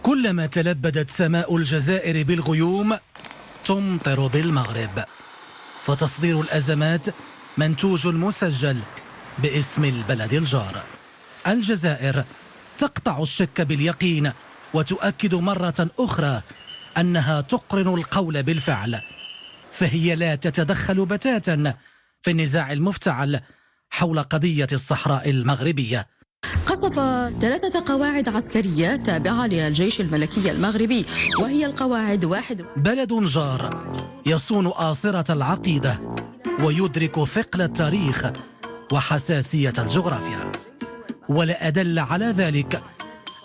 كلما تلبدت سماء الجزائر بالغيوم تمطر بالمغرب، فتصدير الأزمات منتوج مسجل باسم البلد الجار. الجزائر تقطع الشك باليقين وتؤكد مرة أخرى أنها تقرن القول بالفعل، فهي لا تتدخل بتاتا في النزاع المفتعل حول قضية الصحراء المغربية. قصف 3 قواعد عسكرية تابعة للجيش الملكي المغربي، وهي القواعد بلد جار يصون آصرة العقيدة ويدرك ثقل التاريخ وحساسية الجغرافيا. ولا أدل على ذلك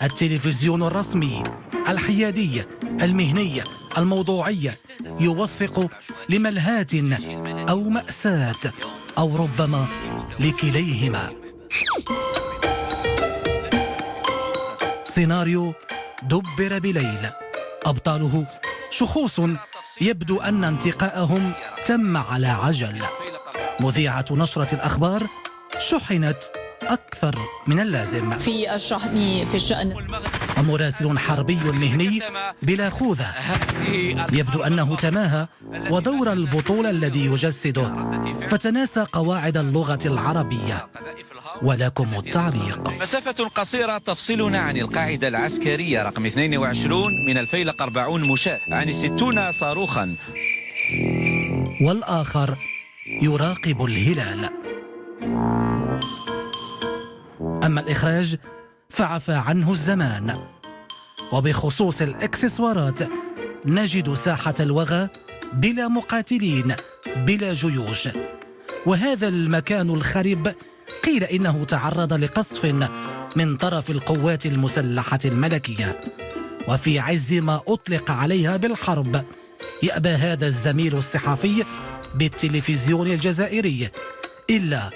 التلفزيون الرسمي الحيادي المهني الموضوعي يوثق لملهاة أو مأساة أو ربما لكليهما. سيناريو دبر بليل، أبطاله شخوص يبدو أن انتقاءهم تم على عجل. مذيعة نشرة الأخبار شحنت أكثر من اللازم في الشأن ومراسل حربي مهني بلا خوذة يبدو أنه تماهى ودور البطولة الذي يجسده، فتناسى قواعد اللغة العربية. ولكم التعليق. مسافة قصيرة تفصلنا عن القاعدة العسكرية رقم 22 من الفيلق 40 مشاة عن 60 صاروخا، والآخر يراقب الهلال. أما الإخراج فعفى عنه الزمان. وبخصوص الإكسسوارات نجد ساحة الوغى بلا مقاتلين بلا جيوش، وهذا المكان الخرب قيل إنه تعرض لقصف من طرف القوات المسلحة الملكية، وفي عز ما أطلق عليها بالحرب يأبى هذا الزميل الصحفي بالتلفزيون الجزائري إلا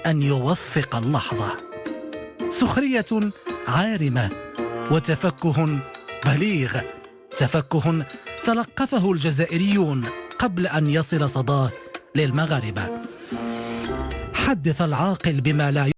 أن يوثق اللحظة. سخرية عارمة وتفكه بليغ، تفكه تلقفه الجزائريون قبل أن يصل صداه للمغاربة. حدث العاقل بما لا